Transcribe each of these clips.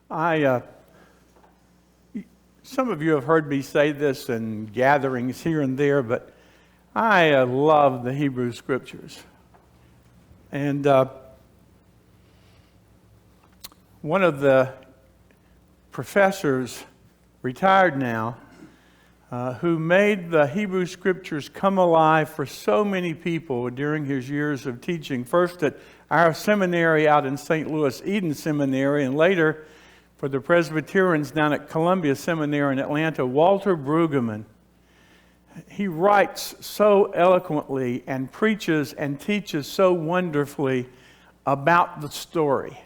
I Some of you have heard me say this in gatherings here and there, but I love the Hebrew Scriptures. And one of the professors, retired now, who made the Hebrew Scriptures come alive for so many people during his years of teaching, first at our seminary out in St. Louis, Eden Seminary, and later for the Presbyterians down at Columbia Seminary in Atlanta, Walter Brueggemann. He writes so eloquently and preaches and teaches so wonderfully about the story.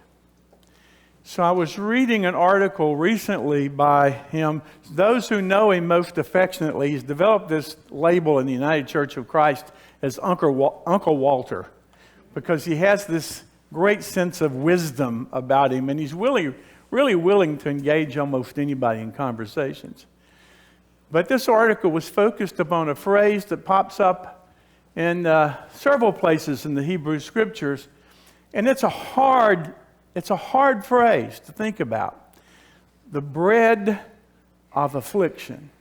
So I was reading an article recently by him. Those who know him most affectionately, he's developed this label in the United Church of Christ as Uncle Walter, because he has this great sense of wisdom about him, and he's really willing to engage almost anybody in conversations. But this article was focused upon a phrase that pops up in several places in the Hebrew Scriptures, and it's a hard phrase to think about. The bread of affliction.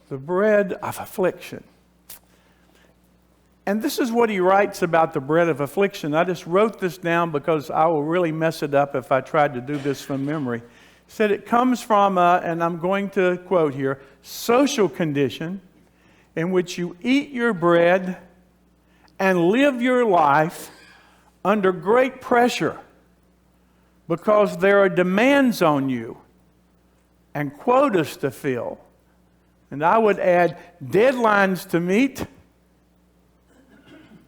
The bread of affliction. And this is what he writes about the bread of affliction. I just wrote this down because I will really mess it up if I tried to do this from memory. He said it comes from, and I'm going to quote here, social condition in which you eat your bread and live your life under great pressure because there are demands on you and quotas to fill. And I would add deadlines to meet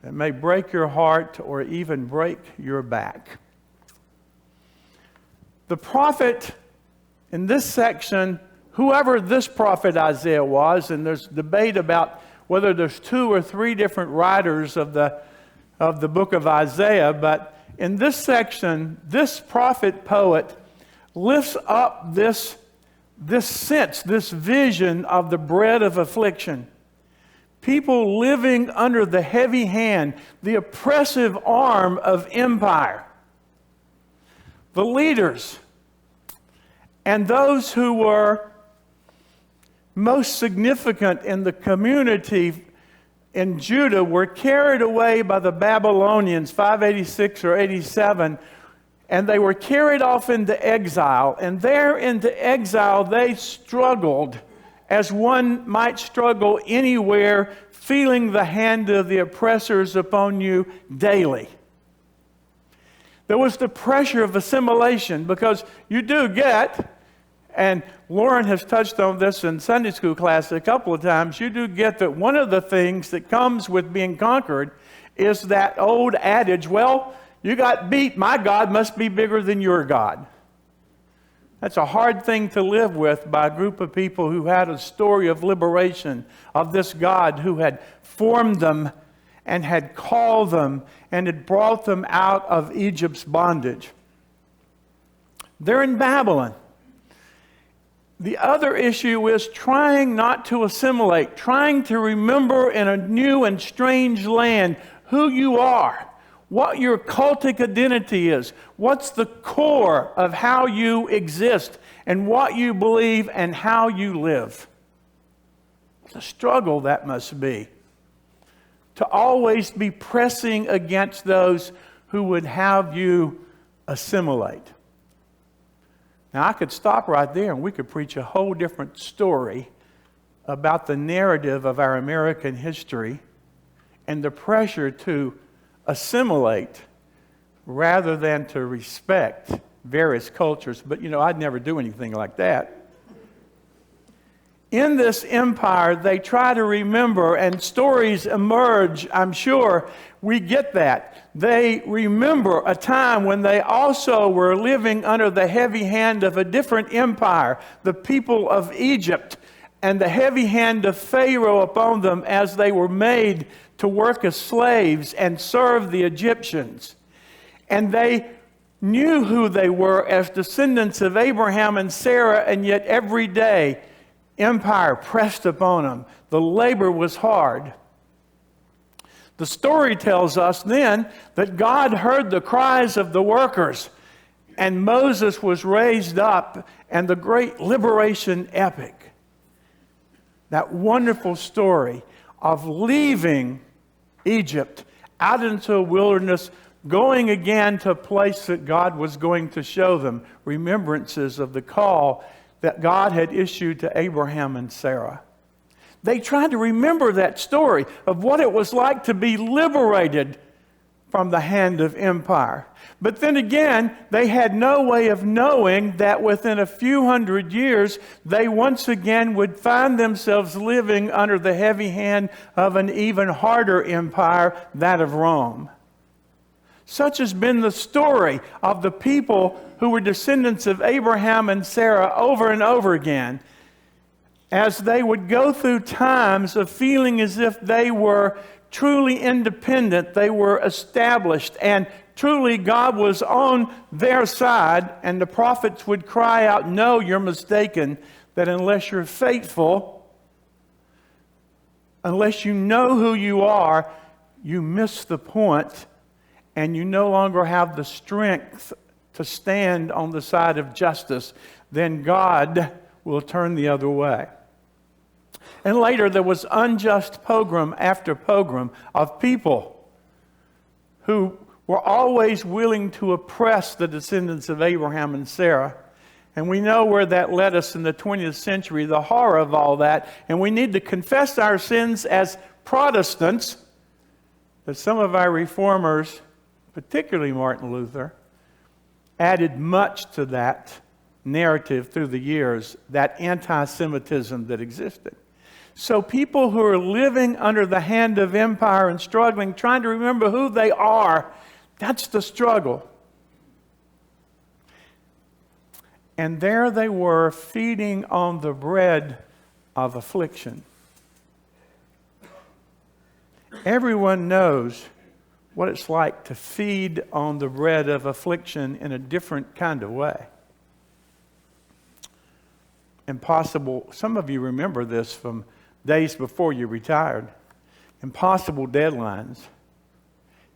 that may break your heart or even break your back. The prophet in this section, whoever this prophet Isaiah was, and there's debate about whether there's 2 or 3 different writers of the book of Isaiah, but in this section, this prophet poet lifts up this sense, this vision of the bread of affliction. People living under the heavy hand, the oppressive arm of empire. The leaders and those who were most significant in the community in Judah were carried away by the Babylonians, 586 or 87, and they were carried off into exile. And there into exile, they struggled as one might struggle anywhere, feeling the hand of the oppressors upon you daily. There was the pressure of assimilation, because you do get, and Lauren has touched on this in Sunday school class a couple of times, you do get that one of the things that comes with being conquered is that old adage, well, you got beat, my God must be bigger than your God. That's a hard thing to live with by a group of people who had a story of liberation, of this God who had formed them and had called them and had brought them out of Egypt's bondage. They're in Babylon. The other issue is trying not to assimilate, trying to remember in a new and strange land who you are, what your cultic identity is, what's the core of how you exist and what you believe and how you live. It's a struggle that must be, to always be pressing against those who would have you assimilate. Now, I could stop right there and we could preach a whole different story about the narrative of our American history and the pressure to assimilate rather than to respect various cultures. But, I'd never do anything like that. In this empire, they try to remember, and stories emerge, I'm sure we get that. They remember a time when they also were living under the heavy hand of a different empire, the people of Egypt, and the heavy hand of Pharaoh upon them as they were made to work as slaves and serve the Egyptians. And they knew who they were as descendants of Abraham and Sarah, and yet every day empire pressed upon them. The labor was hard. The story tells us then that God heard the cries of the workers. And Moses was raised up, and the great liberation epic, that wonderful story of leaving Egypt out into a wilderness, going again to a place that God was going to show them, remembrances of the call that God had issued to Abraham and Sarah. They tried to remember that story of what it was like to be liberated from the hand of empire. But then again, they had no way of knowing that within a few hundred years, they once again would find themselves living under the heavy hand of an even harder empire, that of Rome. Such has been the story of the people who were descendants of Abraham and Sarah over and over again, as they would go through times of feeling as if they were truly independent, they were established, and truly God was on their side, and the prophets would cry out, "No, you're mistaken, that unless you're faithful, unless you know who you are, you miss the point, and you no longer have the strength to stand on the side of justice, then God will turn the other way." And later there was unjust pogrom after pogrom of people who were always willing to oppress the descendants of Abraham and Sarah. And we know where that led us in the 20th century, the horror of all that. And we need to confess our sins as Protestants. But some of our reformers, particularly Martin Luther, added much to that narrative through the years, that anti-Semitism that existed. So people who are living under the hand of empire and struggling, trying to remember who they are, that's the struggle. And there they were, feeding on the bread of affliction. Everyone knows what it's like to feed on the bread of affliction in a different kind of way. Impossible, some of you remember this from days before you retired. Impossible deadlines.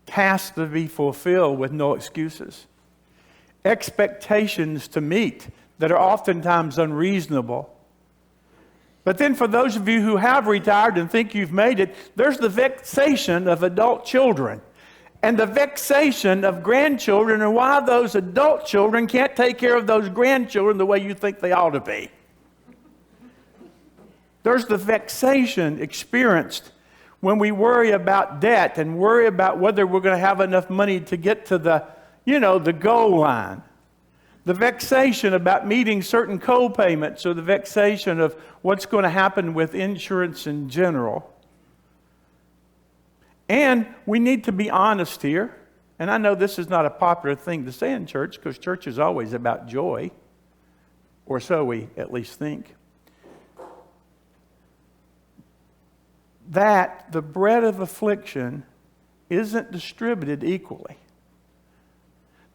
Tasks to be fulfilled with no excuses. Expectations to meet that are oftentimes unreasonable. But then for those of you who have retired and think you've made it, there's the vexation of adult children and the vexation of grandchildren, and why those adult children can't take care of those grandchildren the way you think they ought to be. There's the vexation experienced when we worry about debt and worry about whether we're going to have enough money to get to the goal line. The vexation about meeting certain co-payments, or the vexation of what's going to happen with insurance in general. And we need to be honest here. And I know this is not a popular thing to say in church, because church is always about joy. Or so we at least think. That the bread of affliction isn't distributed equally.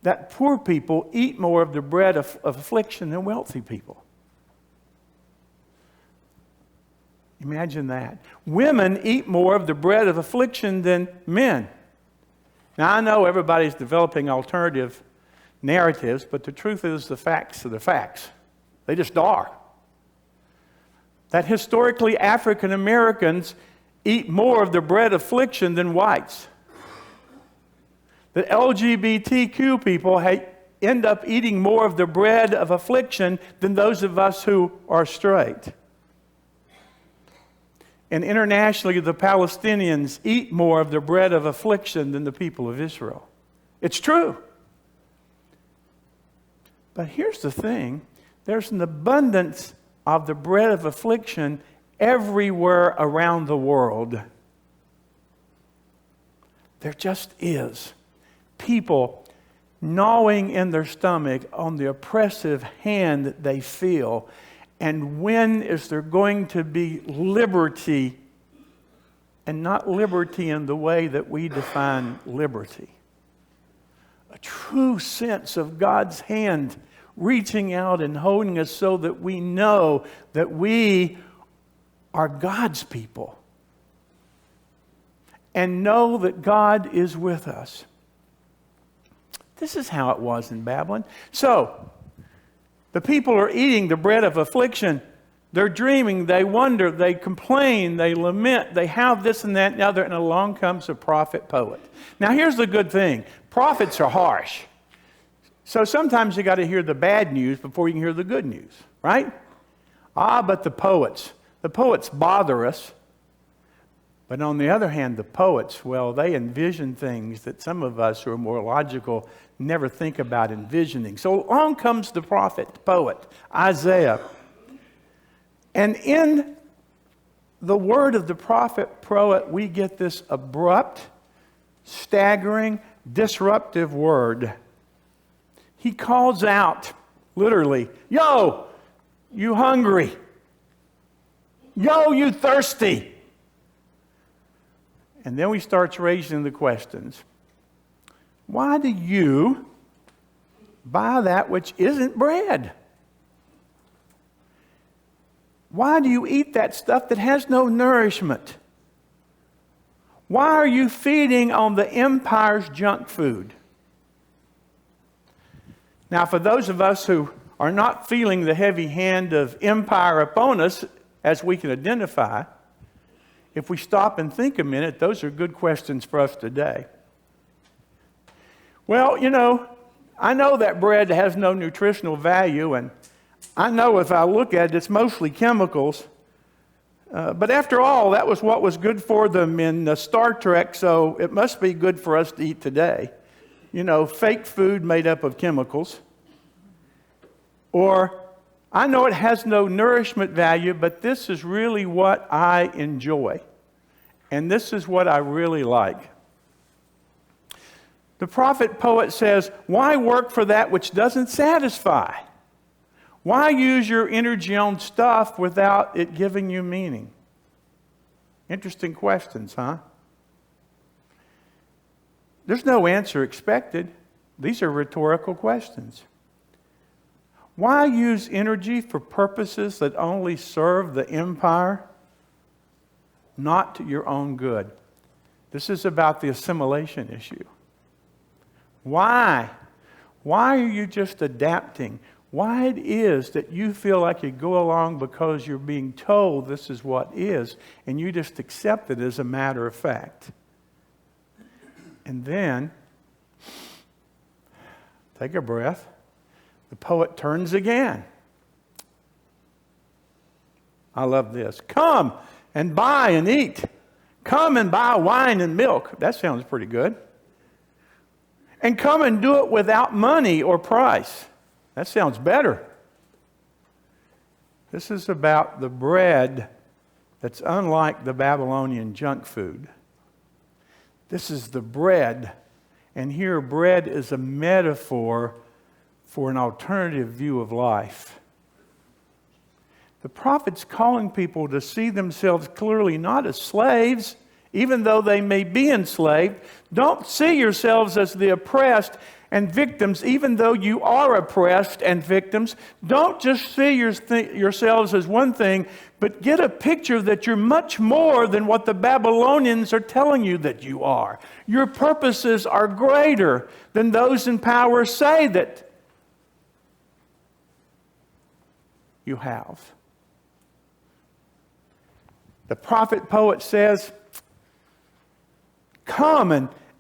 That poor people eat more of the bread of affliction than wealthy people. Imagine that. Women eat more of the bread of affliction than men. Now, I know everybody's developing alternative narratives, but the truth is the facts are the facts. They just are. That historically African Americans eat more of the bread of affliction than whites. The LGBTQ people end up eating more of the bread of affliction than those of us who are straight. And internationally, the Palestinians eat more of the bread of affliction than the people of Israel. It's true. But here's the thing. There's an abundance of the bread of affliction everywhere around the world. There just is. People gnawing in their stomach on the oppressive hand that they feel. And when is there going to be liberty, and not liberty in the way that we define liberty? A true sense of God's hand reaching out and holding us so that we know that we are God's people. And know that God is with us. This is how it was in Babylon. So, the people are eating the bread of affliction. They're dreaming, they wonder, they complain, they lament, they have this and that and the other, and along comes a prophet poet. Now here's the good thing. Prophets are harsh. So sometimes you got to hear the bad news before you can hear the good news, right? But the poets bother us. But on the other hand, the poets, well, they envision things that some of us who are more logical never think about envisioning. So along comes the poet, Isaiah. And in the word of the prophet poet, we get this abrupt, staggering, disruptive word. He calls out, literally, yo, you hungry. Yo, you thirsty. And then he starts raising the questions. Why do you buy that which isn't bread? Why do you eat that stuff that has no nourishment? Why are you feeding on the empire's junk food? Now, for those of us who are not feeling the heavy hand of empire upon us, as we can identify, if we stop and think a minute, those are good questions for us today. Well, I know that bread has no nutritional value, and I know if I look at it, it's mostly chemicals. But after all, that was what was good for them in Star Trek, so it must be good for us to eat today. Fake food made up of chemicals. Or, I know it has no nourishment value, but this is really what I enjoy. And this is what I really like. The prophet poet says, why work for that which doesn't satisfy? Why use your energy on stuff without it giving you meaning? Interesting questions, huh? There's no answer expected. These are rhetorical questions. Why use energy for purposes that only serve the empire, not to your own good? This is about the assimilation issue. Why? Why are you just adapting? Why it is that you feel like you go along because you're being told this is what is, and you just accept it as a matter of fact. And then, take a breath. The poet turns again. I love this. Come and buy and eat. Come and buy wine and milk. That sounds pretty good. And come and do it without money or price. That sounds better. This is about the bread that's unlike the Babylonian junk food. This is the bread. And here, bread is a metaphor for an alternative view of life. The prophet's calling people to see themselves clearly not as slaves, even though they may be enslaved. Don't see yourselves as the oppressed and victims, even though you are oppressed and victims. Don't just see yourselves as one thing, but get a picture that you're much more than what the Babylonians are telling you that you are. Your purposes are greater than those in power say that you have. The prophet poet says, come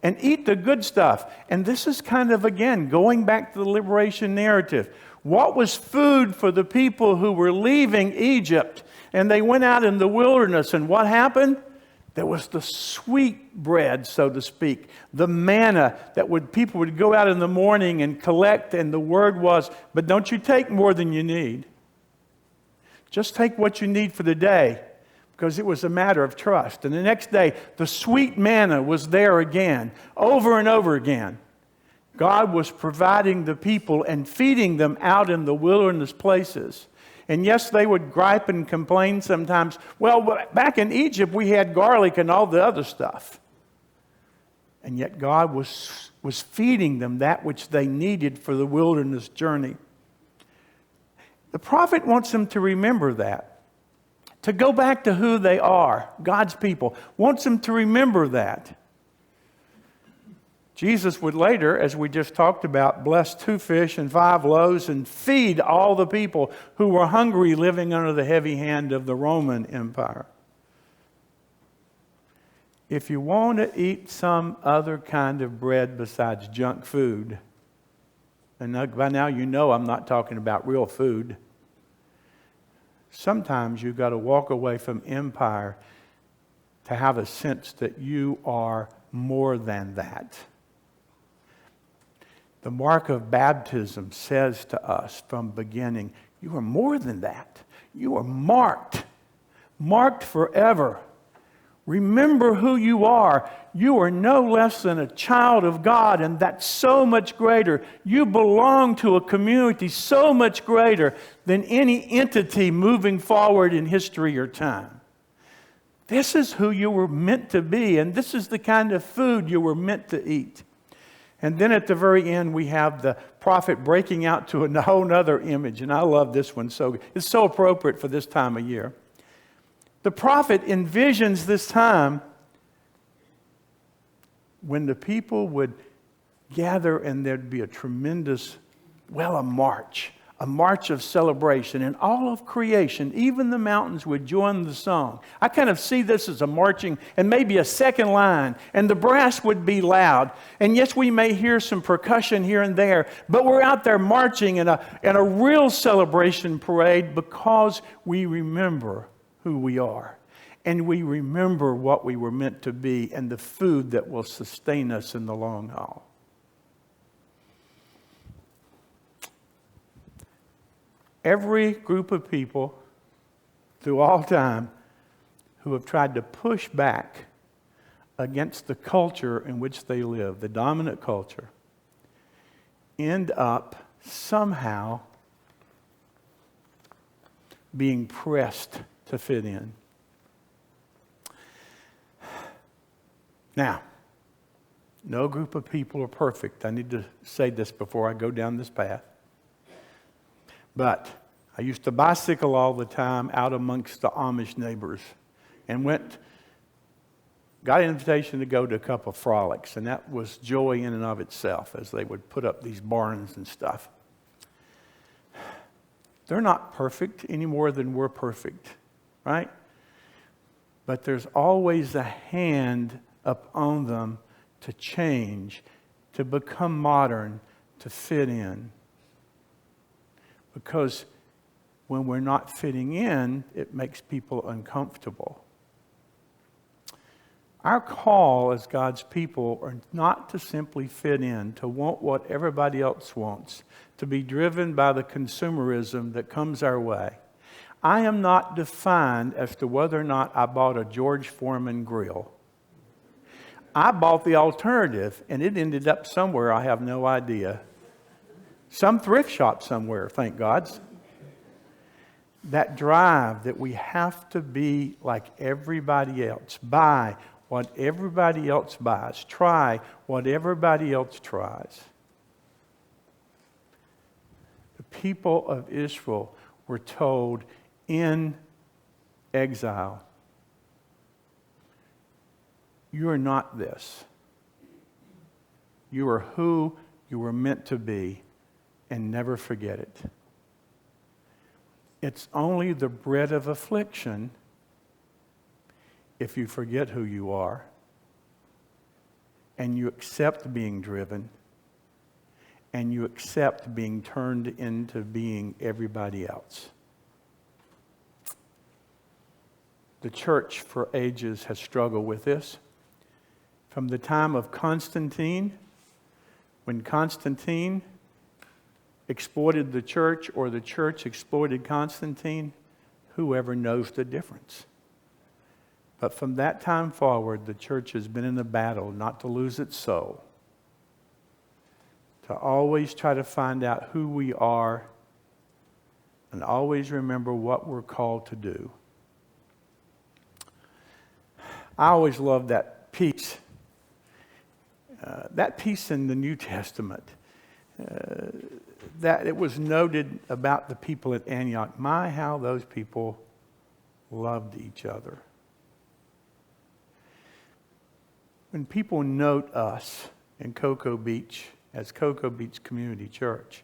and eat the good stuff. And this is kind of, again, going back to the liberation narrative. What was food for the people who were leaving Egypt? And they went out in the wilderness, and what happened? There was the sweet bread, so to speak, the manna that people would go out in the morning and collect, and the word was, but don't you take more than you need. Just take what you need for the day, because it was a matter of trust. And the next day, the sweet manna was there again, over and over again. God was providing the people and feeding them out in the wilderness places. And yes, they would gripe and complain sometimes. Well, back in Egypt, we had garlic and all the other stuff. And yet God was feeding them that which they needed for the wilderness journey. The prophet wants them to remember that. To go back to who they are, God's people. Wants them to remember that. Jesus would later, as we just talked about, bless 2 fish and 5 loaves and feed all the people who were hungry living under the heavy hand of the Roman Empire. If you want to eat some other kind of bread besides junk food, and by now you know I'm not talking about real food, sometimes you've got to walk away from empire to have a sense that you are more than that. The mark of baptism says to us from beginning, you are more than that. You are marked forever. Remember who you are. You are no less than a child of God, and that's so much greater. You belong to a community so much greater than any entity moving forward in history or time. This is who you were meant to be, and this is the kind of food you were meant to eat. And then at the very end, we have the prophet breaking out to a whole other image, and I love this one. So it's so appropriate for this time of year. The prophet envisions this time when the people would gather and there'd be a tremendous, a march of celebration. And all of creation, even the mountains, would join the song. I kind of see this as a marching and maybe a second line, and the brass would be loud. And yes, we may hear some percussion here and there, but we're out there marching in a real celebration parade because we remember who we are. And we remember what we were meant to be and the food that will sustain us in the long haul. Every group of people through all time who have tried to push back against the culture in which they live, the dominant culture, end up somehow being pressed to fit in. Now, no group of people are perfect. I need to say this before I go down this path. But I used to bicycle all the time out amongst the Amish neighbors and got an invitation to go to a couple of frolics, and that was joy in and of itself as they would put up these barns and stuff. They're not perfect any more than we're perfect, right? But there's always a hand upon them to change, to become modern, to fit in. Because when we're not fitting in, it makes people uncomfortable. Our call as God's people are not to simply fit in, to want what everybody else wants, to be driven by the consumerism that comes our way. I am not defined as to whether or not I bought a George Foreman grill. I bought the alternative, and it ended up somewhere I have no idea. Some thrift shop somewhere, thank God. That drive that we have to be like everybody else. Buy what everybody else buys. Try what everybody else tries. The people of Israel were told in exile, you are not this. You are who you were meant to be, and never forget it. It's only the bread of affliction if you forget who you are and you accept being driven and you accept being turned into being everybody else. The church for ages has struggled with this. From the time of Constantine, when Constantine exploited the church or the church exploited Constantine, whoever knows the difference. But from that time forward, the church has been in a battle not to lose its soul, to always try to find out who we are and always remember what we're called to do. I always love that piece. That piece in the New Testament, that it was noted about the people at Antioch. My, how those people loved each other. When people note us in Cocoa Beach as Cocoa Beach Community Church,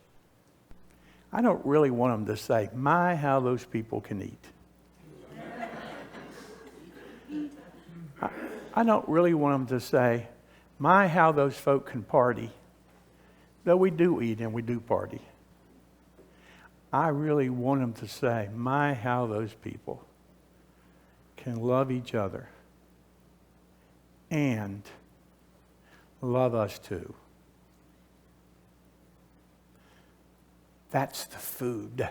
I don't really want them to say, my, how those people can eat. I don't really want them to say, my, how those folk can party. Though we do eat and we do party. I really want them to say, my, how those people can love each other and love us too. That's the food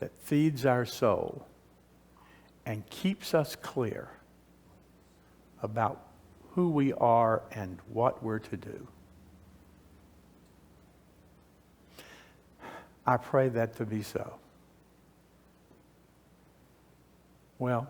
that feeds our soul and keeps us clear about who we are and what we're to do. I pray that to be so. Well,